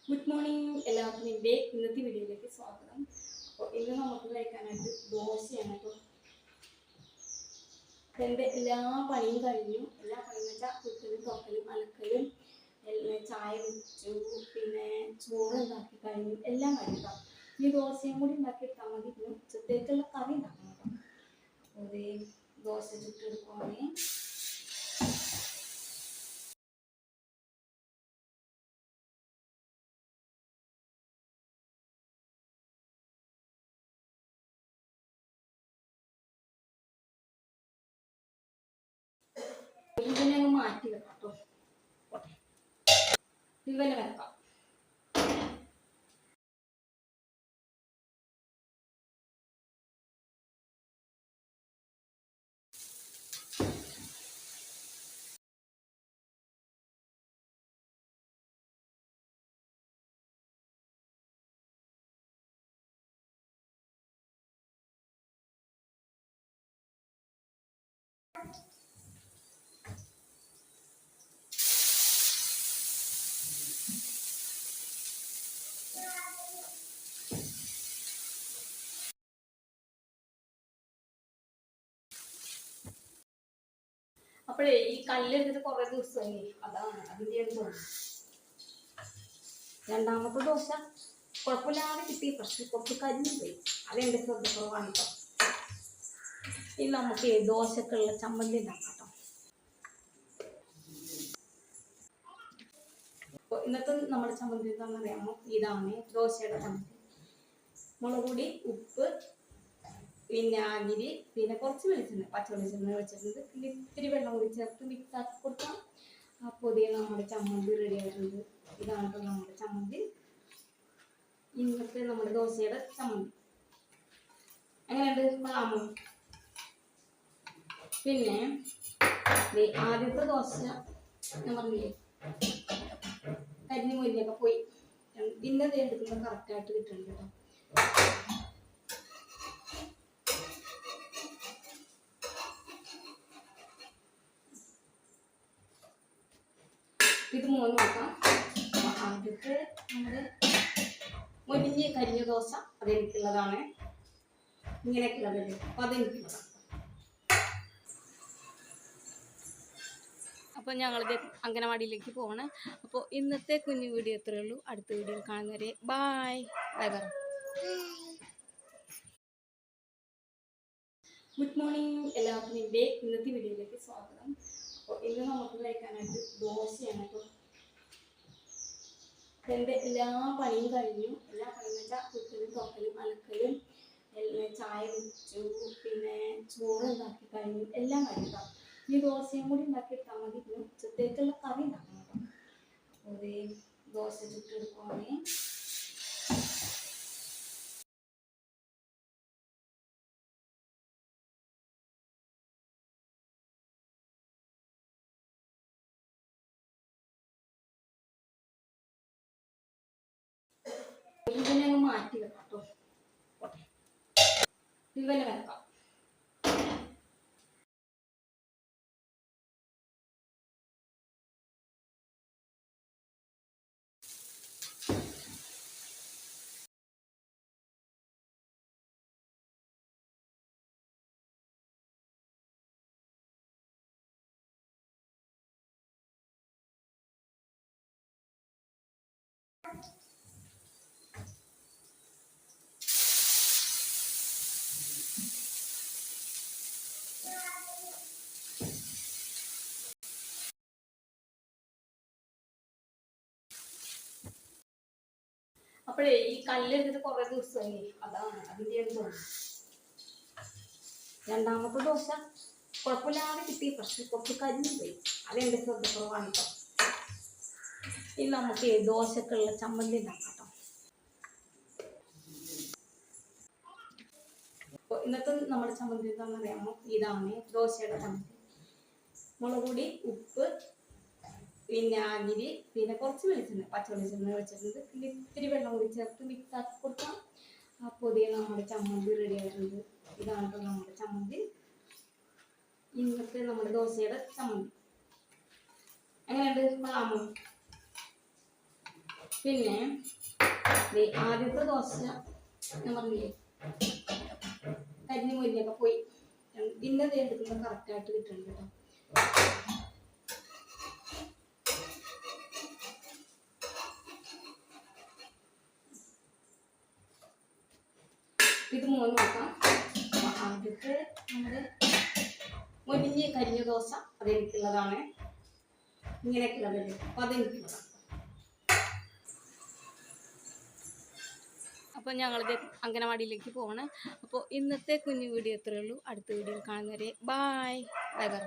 Good morning എല്ലാവർക്കും എൻ്റെ ഇന്നത്തെ വീഡിയോയിലേക്ക് സ്വാഗതം. അപ്പോൾ ഇന്ന് നമുക്ക് കഴിക്കാനായിട്ട് ദോശയാണ് കേട്ടോ. എൻ്റെ എല്ലാ പണിയും കഴിഞ്ഞു. എല്ലാ പണിയും വെച്ചാൽ കുത്തലും തൊക്കലും അലക്കലും ചായ വെച്ചു, പിന്നെ ചോറ് ഉണ്ടാക്കി കഴിഞ്ഞു, എല്ലാം കഴിഞ്ഞു. ഈ ദോശയും കൂടി ഉണ്ടാക്കിയെടുത്താൽ മതി. പിന്നെ ഉച്ചത്തേക്കുള്ള കറി ഉണ്ടാക്കണം കേട്ടോ. ഒരു ദോശ ചുട്ടെടുക്കുവാണെങ്കിൽ ഇതിനെ അങ്ങ് മാറ്റി വെക്കാം കേട്ടോ. ഇവനെ വെക്കാം. അപ്പോഴേ ഈ കല്ലെടുത്തിട്ട് കുറെ ദിവസമായി, അതാണ് അതിൻ്റെ തോന്നുന്നു. രണ്ടാമത്തെ ദോശ കുഴപ്പമില്ലാതെ കിട്ടി, പക്ഷെ കുറച്ച് കരിഞ്ഞു പോയി. അതെൻ്റെ ശ്രദ്ധക്കുറവാണ് കേട്ടോ. ഇനി നമുക്ക് ദോശക്കുള്ള ചമ്മന്തി ഉണ്ടാക്കാം കേട്ടോ. അപ്പോൾ ഇന്നത്തെ നമ്മുടെ ചമ്മന്തി എന്താണെന്ന് അറിയാമോ? ഇതാണ് ദോശയുടെ ചമ്മന്തി. മുളക് പൊടി, ഉപ്പ്, വിനാഗിരി, പിന്നെ കുറച്ച് വെളിച്ചെണ്ണ, പച്ച വെളിച്ചെണ്ണ വെച്ചിട്ടുണ്ട്. പിന്നെ ഇത്തിരി വെള്ളം കൂടി ചേർത്ത് മിക്സ് ആക്കി കൊടുക്കാം. അപ്പോൾ നമ്മുടെ ചമ്മന്തി റെഡി ആയിട്ടുണ്ട്. ഇതാണ് നമ്മുടെ ചമ്മന്തി, ഇന്നത്തെ നമ്മുടെ ദോശയുടെ ചമ്മന്തി. എങ്ങനെയുണ്ട് കാണാമോ? പിന്നെ ആദ്യത്തെ ദോശ ഞാൻ പറഞ്ഞില്ലേ, കരിഞ്ഞു മൊരിഞ്ഞൊക്കെ പോയി. ഇതിൻ്റെ എടുക്കുന്നത് കറക്റ്റായിട്ട് കിട്ടുന്നുണ്ട് കേട്ടോ. ഇത് മൂന്ന് നോക്കാം. ആദ്യത്തെ നമ്മുടെ മൊരിഞ്ഞ് കരിഞ്ഞ ദോശ അതെനിക്കുള്ളതാണ്. ഇങ്ങനെയൊക്കെയുള്ളതല്ലേ, അപ്പം അതെനിക്കുള്ളതാണ്. അപ്പോൾ ഞങ്ങളിത് അംഗനവാടിയിലേക്ക് പോകണം. അപ്പോൾ ഇന്നത്തെ കുഞ്ഞു വീഡിയോ ഇത്രയേ ഉള്ളൂ. അടുത്ത വീഡിയോയിൽ കാണുന്നവരെ bye bye bye. Good morning എല്ലാവർക്കും എൻ്റെ ഇന്നത്തെ വീഡിയോയിലേക്ക് സ്വാഗതം. അപ്പോൾ ഇന്ന് നമുക്ക് കഴിക്കാനായിട്ട് ദോശയാണ് കേട്ടോ. എൻ്റെ എല്ലാ പണിയും കഴിഞ്ഞു. എല്ലാ പണിയും വെച്ചാൽ കുത്തലും തൊക്കലും അലക്കലും ചായ വെച്ചു, പിന്നെ ചോറ് ഉണ്ടാക്കി കഴിഞ്ഞു, എല്ലാം കഴിഞ്ഞു. ഈ ദോശയും കൂടി ഉണ്ടാക്കിയെടുത്താൽ മതി. പിന്നെ ഉച്ചത്തേക്കുള്ള കറി ഉണ്ടാക്കണം കേട്ടോ. ഒരു ദോശ ചുട്ടെടുക്കുവാണെങ്കിൽ ഇതിനെ അങ്ങ് മാറ്റി വെക്കാം കേട്ടോ. ഇവനെ വെക്കാം. അപ്പോഴേ ഈ കല്ലെടുത്തിട്ട് കുറെ ദിവസമായി, അതാണ് അതിൻ്റെ തോന്നുന്നു. രണ്ടാമത്തെ ദോശ കുഴപ്പമില്ലാതെ കിട്ടി, പക്ഷെ കുറച്ച് കരിഞ്ഞു പോയി. അതെൻ്റെ ശ്രദ്ധക്കുറവാണ് കേട്ടോ. ഇനി നമുക്ക് ദോശക്കുള്ള ചമ്മന്തി ഉണ്ടാക്കാം കേട്ടോ. അപ്പോൾ ഇന്നത്തെ നമ്മുടെ ചമ്മന്തി എന്താണെന്ന് അറിയാമോ? ഇതാണ് ദോശയുടെ ചമ്മന്തി. മുളക് പൊടി, ഉപ്പ്, വിനാഗിരി, പിന്നെ കുറച്ച് വെളിച്ചെണ്ണ, പച്ച വെളിച്ചെണ്ണ വെച്ചിട്ടുണ്ട്. പിന്നെ ഇത്തിരി വെള്ളം കൂടി ചേർത്ത് മിക്സ് ആക്കി കൊടുക്കാം. അപ്പോൾ നമ്മുടെ ചമ്മന്തി റെഡി ആയിട്ടുണ്ട്. ഇതാണ് നമ്മുടെ ചമ്മന്തി, ഇന്നത്തെ നമ്മുടെ ദോശയുടെ ചമ്മന്തി. എങ്ങനെയുണ്ട് കാണാമോ? പിന്നെ ദേ ആദ്യത്തെ ദോശ ഞാൻ പറഞ്ഞില്ലേ കരിഞ്ഞ് മൊരിഞ്ഞൊക്കെ പോയി. പിന്നെ ഇത് എടുക്കുമ്പോൾ കറക്റ്റായിട്ട് കിട്ടുന്നുണ്ട് കേട്ടോ. ഇത് മൂന്ന് നോക്കാം. ആദ്യത്തെ നമ്മുടെ മൊരിഞ്ഞ് കരിഞ്ഞ ദോശ അതെനിക്കുള്ളതാണ്. ഇങ്ങനെയൊക്കെയുള്ളതല്ലേ, അപ്പോൾ അതെനിക്കുള്ളതാണ്. അപ്പോൾ ഞങ്ങളിത് അംഗനവാടിയിലേക്ക് പോകണം. അപ്പോൾ ഇന്നത്തെ കുഞ്ഞു വീഡിയോ ഇത്രയേ ഉള്ളൂ. അടുത്ത വീഡിയോയിൽ കാണുന്നവരെ ബായ്. Bye by.